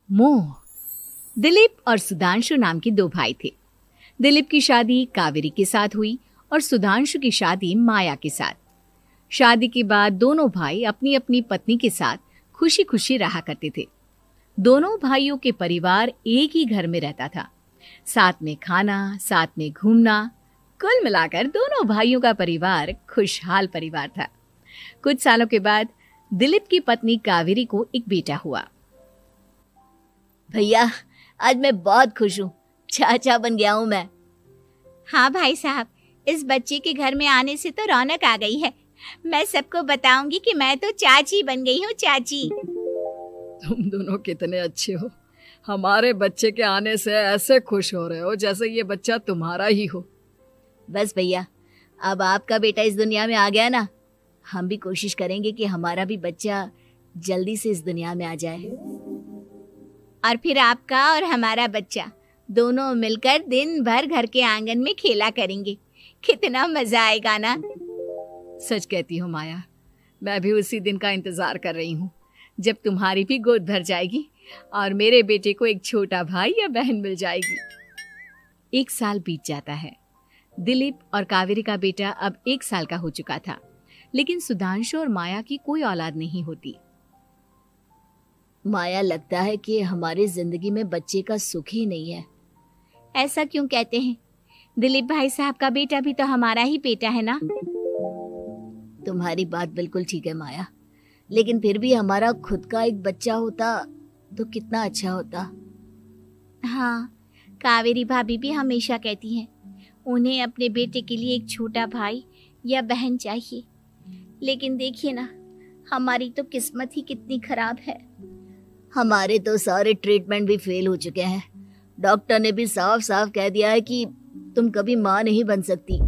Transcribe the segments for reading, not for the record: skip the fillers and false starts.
मोह। दिलीप और सुधांशु नाम के दो भाई थे। दिलीप की शादी कावेरी के साथ हुई और सुधांशु की शादी माया के साथ। शादी के बाद दोनों भाई अपनी अपनी पत्नी के साथ खुशी खुशी रहा करते थे। दोनों भाइयों के परिवार एक ही घर में रहता था, साथ में खाना, साथ में घूमना। कुल मिलाकर दोनों भाइयों का परिवार खुशहाल परिवार था। कुछ सालों के बाद दिलीप की पत्नी कावेरी को एक बेटा हुआ। भैया, आज मैं बहुत खुश हूँ, चाचा बन गया हूँ मैं। हाँ भाई साहब, इस बच्चे के घर में आने से तो रौनक आ गई है। मैं सबको बताऊंगी कि मैं तो चाची बन गई हूँ, चाची। तुम दोनों कितने अच्छे हो। हमारे बच्चे के आने से ऐसे खुश हो रहे हो जैसे ये बच्चा तुम्हारा ही हो। बस भैया, अब आपका बेटा इस दुनिया में आ गया ना, हम भी कोशिश करेंगे कि हमारा भी बच्चा जल्दी से इस दुनिया में आ जाए। और फिर आपका और हमारा बच्चा दोनों मिलकर दिन भर घर के आंगन में खेला करेंगे। कितना मजा आएगा ना। सच कहती हो माया, मैं भी उसी दिन का इंतजार कर रही हूँ जब तुम्हारी भी गोद भर जाएगी और मेरे बेटे को एक छोटा भाई या बहन मिल जाएगी। 1 साल बीत जाता है। दिलीप और कावेरी का बेटा अब 1 साल का हो चुका था, लेकिन सुधांशु और माया की कोई औलाद नहीं होती। माया, लगता है कि हमारी जिंदगी में बच्चे का सुख ही नहीं है। ऐसा क्यों कहते हैं? दिलीप भाई साहब का बेटा भी तो हमारा ही बेटा है ना। तुम्हारी बात बिल्कुल ठीक है माया, लेकिन फिर भी हमारा खुद का एक बच्चा होता तो कितना अच्छा होता। हाँ, कावेरी भाभी भी हमेशा कहती हैं उन्हें अपने बेटे के लिए एक छोटा भाई या बहन चाहिए। लेकिन देखिए ना, हमारी तो किस्मत ही कितनी खराब है। हमारे तो सारे ट्रीटमेंट भी फेल हो चुके हैं। डॉक्टर ने भी साफ साफ कह दिया है कि तुम कभी माँ नहीं बन सकती।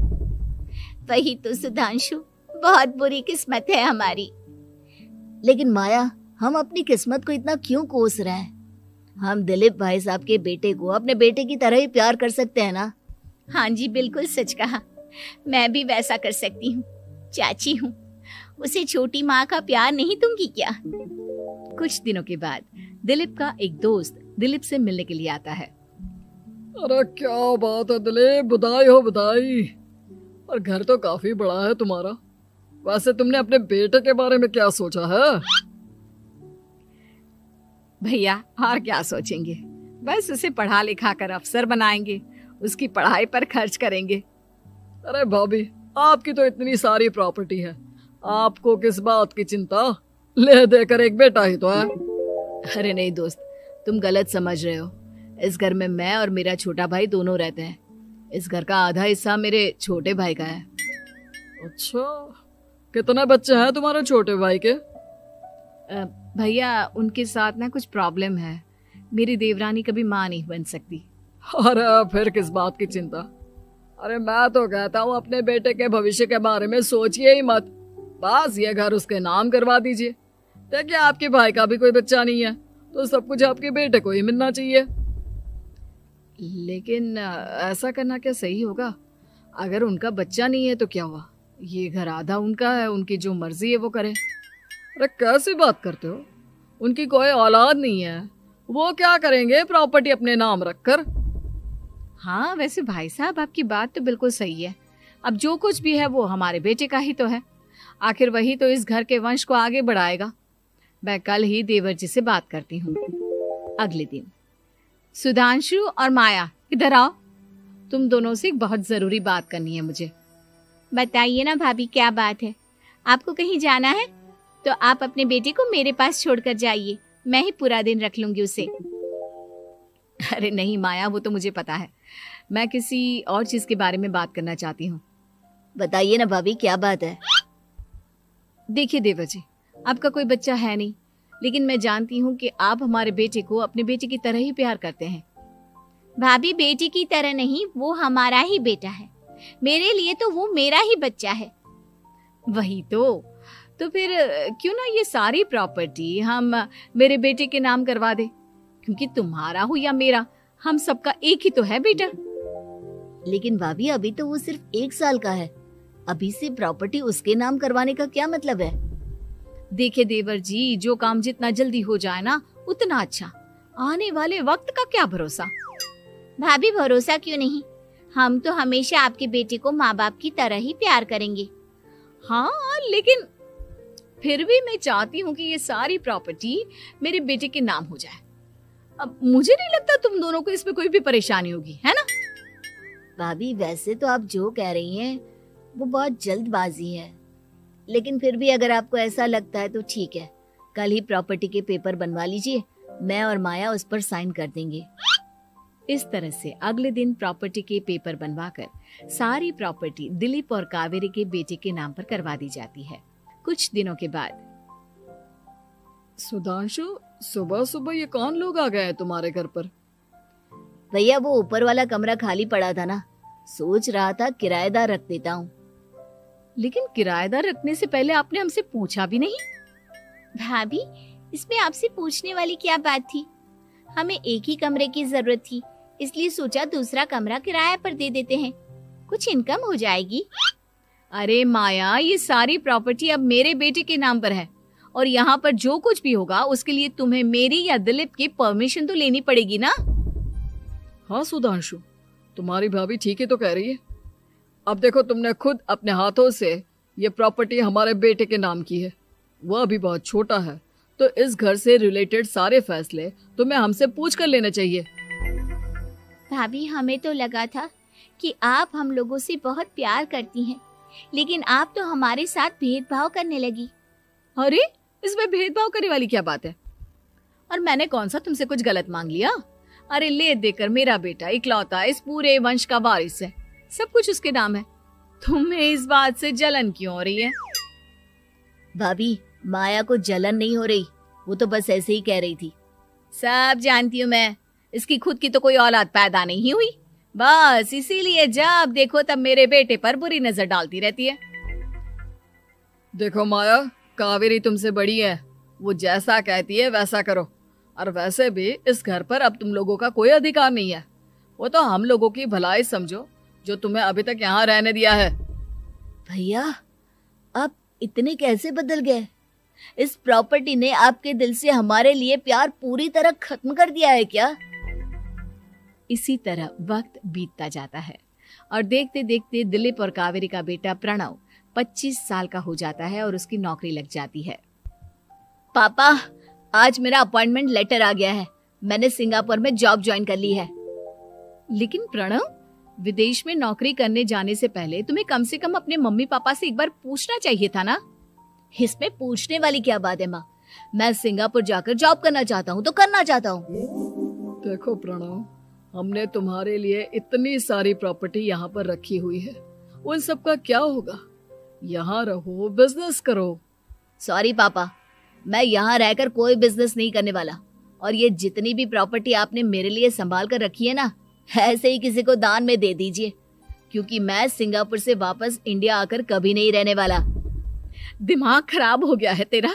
वही तो सुधांशु, बहुत बुरी किस्मत है हमारी। लेकिन माया, हम अपनी किस्मत को इतना क्यों कोस रहे हैं? हम दिलीप भाई साहब के बेटे को अपने बेटे की तरह ही प्यार कर सकते हैं ना। हाँ जी, बिल्कुल सच कहा। मैं भी वैसा कर सकती हूँ। चाची हूँ, उसे छोटी माँ का प्यार नहीं दूंगी क्या? कुछ दिनों के बाद दिलीप का एक दोस्त दिलीप से मिलने के लिए आता है। अरे क्या बात है दिलीप, बधाई हो बधाई। और घर तो काफी बड़ा है तुम्हारा। वैसे तुमने अपने बेटे के बारे में क्या सोचा है? भैया, और क्या सोचेंगे, बस उसे पढ़ा लिखा कर अफसर बनाएंगे, उसकी पढ़ाई पर खर्च करेंगे। अरे भाभी, आपकी तो इतनी सारी प्रॉपर्टी है, आपको किस बात की चिंता? ले देकर एक बेटा ही तो है। अरे नहीं दोस्त, तुम गलत समझ रहे हो। इस घर में मैं और मेरा छोटा भाई दोनों रहते हैं। इस घर का आधा हिस्सा मेरे छोटे भाई का है। अच्छा, कितने बच्चे हैं तुम्हारे छोटे भाई के? भैया, उनके साथ ना कुछ प्रॉब्लम है। मेरी देवरानी कभी माँ नहीं बन सकती। अरे फिर किस बात की चिंता? अरे मैं तो कहता हूँ अपने बेटे के भविष्य के बारे में सोचिए ही मत। बस ये घर उसके नाम करवा दीजिए। देखिए, आपके भाई का भी कोई बच्चा नहीं है तो सब कुछ आपके बेटे को ही मिलना चाहिए। लेकिन ऐसा करना क्या सही होगा? अगर उनका बच्चा नहीं है तो क्या हुआ? ये घर आधा उनका है, उनकी जो मर्जी है वो करे। अरे कैसे बात करते हो? उनकी कोई औलाद नहीं है, वो क्या करेंगे प्रॉपर्टी अपने नाम रखकर? हाँ, वैसे भाई साहब, आपकी बात तो बिल्कुल सही है। अब जो कुछ भी है वो हमारे बेटे का ही तो है। आखिर वही तो इस घर के वंश को आगे बढ़ाएगा। मैं कल ही देवर जी से बात करती हूँ। अगले दिन सुधांशु और माया, इधर आओ। तुम दोनों से एक बहुत जरूरी बात करनी है मुझे। बताइए ना भाभी, क्या बात है? आपको कहीं जाना है तो आप अपने बेटे को मेरे पास छोड़कर जाइए। मैं ही पूरा दिन रख लूंगी उसे। अरे नहीं माया, वो तो मुझे पता है। मैं किसी और चीज के बारे में बात करना चाहती हूँ। बताइए ना भाभी, क्या बात है? देखिए देवर जी, आपका कोई बच्चा है नहीं, लेकिन मैं जानती हूँ कि आप हमारे बेटे को अपने बेटे की तरह ही प्यार करते हैं। भाभी, बेटी की तरह नहीं, वो हमारा ही बेटा है। मेरे लिए तो वो मेरा ही बच्चा है। वही तो फिर क्यों ना ये सारी प्रॉपर्टी हम मेरे बेटे के नाम करवा दे, क्योंकि तुम्हारा हो या मेरा, हम सबका एक ही तो है बेटा। लेकिन भाभी, अभी तो वो सिर्फ 1 साल का है। अभी से प्रॉपर्टी उसके नाम करवाने का क्या मतलब है? देखिए देवर जी, जो काम जितना जल्दी हो जाए ना उतना अच्छा। आने वाले वक्त का क्या भरोसा। भाभी भरोसा क्यों नहीं, हम तो हमेशा आपके बेटे को माँ बाप की तरह ही प्यार करेंगे। हाँ, लेकिन फिर भी मैं चाहती हूँ कि ये सारी प्रॉपर्टी मेरे बेटे के नाम हो जाए। अब मुझे नहीं लगता तुम दोनों को इसमें कोई भी परेशानी होगी, है ना? भाभी वैसे तो आप जो कह रही हैं वो बहुत जल्दबाजी है, लेकिन फिर भी अगर आपको ऐसा लगता है तो ठीक है, कल ही प्रॉपर्टी के पेपर बनवा लीजिए, मैं और माया उस पर साइन कर देंगे। इस तरह से अगले दिन प्रॉपर्टी के पेपर बनवाकर सारी प्रॉपर्टी दिलीप और कावेरी के बेटे के नाम पर करवा दी जाती है। कुछ दिनों के बाद सुधांशु, सुबह सुबह ये कौन लोग आ गए हैं तुम्हारे घर पर? भैया वो ऊपर वाला कमरा खाली पड़ा था ना, सोच रहा था किराएदार रख देता हूँ। लेकिन किराएदार रखने से पहले आपने हमसे पूछा भी नहीं। भाभी इसमें आपसे पूछने वाली क्या बात थी, हमें एक ही कमरे की जरूरत थी, इसलिए सोचा दूसरा कमरा किराए पर दे देते हैं, कुछ इनकम हो जाएगी। अरे माया, ये सारी प्रॉपर्टी अब मेरे बेटे के नाम पर है और यहाँ पर जो कुछ भी होगा उसके लिए तुम्हें मेरी या दिलीप की परमिशन तो लेनी पड़ेगी ना। हाँ सुधांशु, तुम्हारी भाभी ठीक ही तो कह रही है। अब देखो, तुमने खुद अपने हाथों से ये प्रॉपर्टी हमारे बेटे के नाम की है, वह अभी बहुत छोटा है, तो इस घर से रिलेटेड सारे फैसले तुम्हें हमसे पूछ कर लेने चाहिए। भाभी हमें तो लगा था कि आप हम लोगों से बहुत प्यार करती हैं, लेकिन आप तो हमारे साथ भेदभाव करने लगी। अरे इसमें भेदभाव करने वाली क्या बात है? और मैंने कौन सा तुमसे कुछ गलत मांग लिया? अरे ले देकर मेरा बेटा इकलौता इस पूरे वंश का वारिस है, सब कुछ उसके नाम है। तुम्हें इस बात से जलन क्यों हो रही है? भाभी माया को जलन नहीं हो रही, वो तो बस ऐसे ही कह रही थी। सब जानती हूँ मैं, इसकी खुद की तो कोई औलाद पैदा नहीं हुई, बस इसीलिए जब देखो तब मेरे बेटे पर बुरी नजर डालती रहती है। देखो माया, कावेरी तुमसे बड़ी है, वो जैसा कहती है वैसा करो, और वैसे भी इस घर पर अब तुम लोगों का कोई अधिकार नहीं है, वो तो हम लोगों की भलाई समझो जो तुम्हें अभी तक यहाँ रहने दिया है। भैया आप इतने कैसे बदल गए? इस प्रॉपर्टी ने आपके दिल से हमारे लिए प्यार पूरी तरह खत्म कर दिया है क्या? इसी तरह वक्त बीतता जाता है और देखते देखते दिलीप और कावेरी का बेटा प्रणव 25 साल का हो जाता है और उसकी नौकरी लग जाती है। पापा आज मेरा अपॉइंटमेंट लेटर आ गया है, मैंने सिंगापुर में जॉब ज्वाइन कर ली है। लेकिन प्रणव, विदेश में नौकरी करने जाने से पहले तुम्हें कम से कम अपने मम्मी पापा से एक बार पूछना चाहिए था ना। इसमें पूछने वाली क्या बात है माँ, मैं सिंगापुर जाकर जॉब करना चाहता हूँ तो करना चाहता हूँ। देखो प्रणव, हमने तुम्हारे लिए इतनी सारी प्रॉपर्टी यहाँ पर रखी हुई है, उन सब का क्या होगा? यहाँ रहो, बिजनेस करो। सॉरी पापा, मैं यहाँ रहकर कोई बिजनेस नहीं करने वाला, और ये जितनी भी प्रॉपर्टी आपने मेरे लिए संभाल कर रखी है ना, ऐसे ही किसी को दान में दे दीजिए, क्योंकि मैं सिंगापुर से वापस इंडिया आकर कभी नहीं रहने वाला। दिमाग खराब हो गया है तेरा,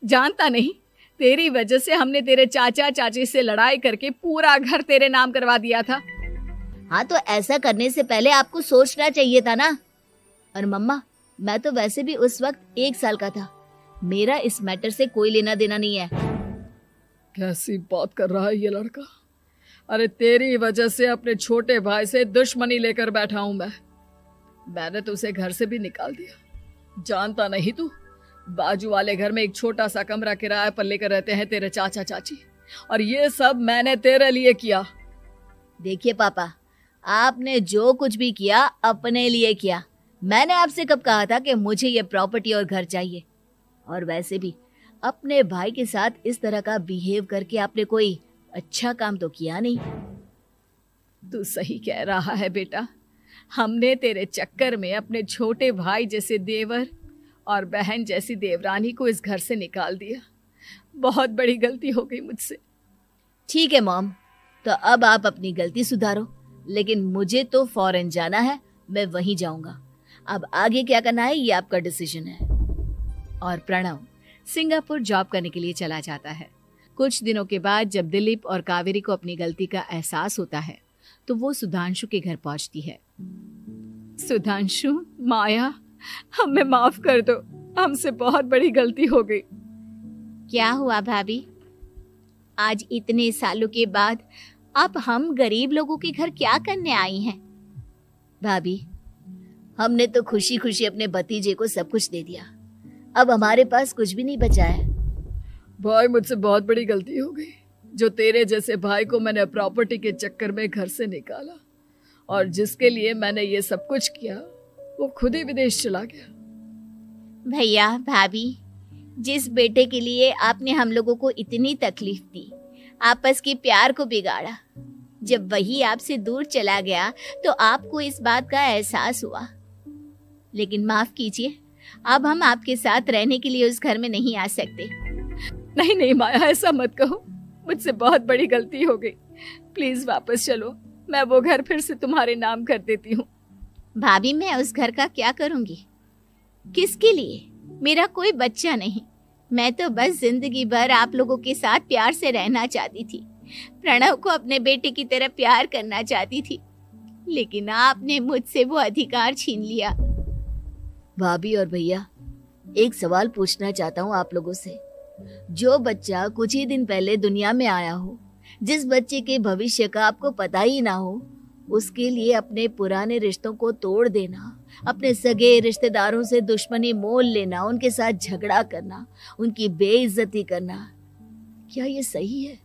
जानता नहीं तेरी वजह से हमने तेरे चाचा चाची से लड़ाई करके पूरा घर तेरे नाम करवा दिया था। हाँ तो ऐसा करने से पहले आपको सोचना चाहिए था ना। और मम्मा, मैं तो वैसे भी उस वक्त 1 साल का था, मेरा इस मैटर से कोई लेना देना नहीं है। कैसी बात कर रहा है ये लड़का? अरे तेरी वजह से अपने छोटे भाई से दुश्मनी लेकर बैठा हूं मैंने तो उसे घर से भी निकाल दिया। जानता नहीं तू, बाजू वाले घर में एक छोटा सा कमरा किराए पर लेकर रहते हैं तेरे चाचा चाची, और ये सब मैंने तेरे लिए किया। देखिए पापा, आपने जो कुछ भी किया अपने लिए किया, मैंने आपसे कब कहा था कि मुझे ये प्रॉपर्टी और घर चाहिए? और वैसे भी अपने भाई के साथ इस तरह का बिहेव करके आपने कोई अच्छा काम तो किया नहीं। तू सही कह रहा है बेटा, हमने तेरे चक्कर में अपने छोटे भाई जैसे देवर और बहन जैसी देवरानी को इस घर से निकाल दिया। बहुत बड़ी गलती हो गई मुझसे। ठीक है मॉम, तो अब आप अपनी गलती सुधारो, लेकिन मुझे तो फॉरेन जाना है, मैं वहीं जाऊंगा। अब आगे क्या करना है ये आपका डिसीजन है। और प्रणव सिंगापुर जॉब करने के लिए चला जाता है। कुछ दिनों के बाद जब दिलीप और कावेरी को अपनी गलती का एहसास होता है तो वो सुधांशु के घर पहुंचती है। सुधांशु, माया, हमें माफ कर दो, हमसे बहुत बड़ी गलती हो गई। क्या हुआ भाभी? आज इतने सालों के बाद आप हम गरीब लोगों के घर क्या करने आई हैं? भाभी, हमने तो खुशी खुशी अपने भतीजे को सब कुछ दे दिया, अब हमारे पास कुछ भी नहीं बचा है। भाई मुझसे बहुत बड़ी गलती हो गई, जो तेरे जैसे भाई को मैंने प्रॉपर्टी के चक्कर में घर से निकाला, और जिसके लिए मैंने ये सब कुछ किया वो खुद ही विदेश चला गया। भैया भाभी, जिस बेटे के लिए आपने हम लोगों को इतनी तकलीफ दी, आपस के प्यार को बिगाड़ा, जब वही आपसे दूर चला गया तो आपको इस बात का एहसास हुआ। लेकिन माफ कीजिए, अब हम आपके साथ रहने के लिए उस घर में नहीं आ सकते। नहीं नहीं माया, ऐसा मत कहो, मुझसे बहुत बड़ी गलती हो गई, प्लीज वापस चलो, मैं वो घर फिर से तुम्हारे नाम कर देती हूँ। भाभी, मैं उस घर का क्या करूंगी? किसके लिए? मेरा कोई बच्चा नहीं, मैं तो बस जिंदगी भर आप लोगों के साथ प्यार से रहना चाहती थी, प्रणव को अपने बेटे की तरह प्यार करना चाहती थी, लेकिन आपने मुझसे वो अधिकार छीन लिया। भाभी और भैया, एक सवाल पूछना चाहता हूँ आप लोगों से। जो बच्चा कुछ ही दिन पहले दुनिया में आया हो, जिस बच्चे के भविष्य का आपको पता ही ना हो, उसके लिए अपने पुराने रिश्तों को तोड़ देना, अपने सगे रिश्तेदारों से दुश्मनी मोल लेना, उनके साथ झगड़ा करना, उनकी बेइज्जती करना, क्या ये सही है?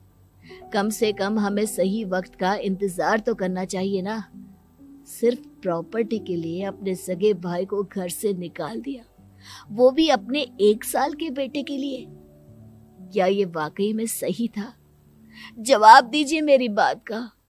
कम से कम हमें सही वक्त का इंतजार तो करना चाहिए ना। सिर्फ प्रॉपर्टी के लिए अपने सगे भाई को घर से निकाल दिया, वो भी अपने 1 साल के बेटे के लिए। क्या ये वाकई में सही था? जवाब दीजिए मेरी बात का।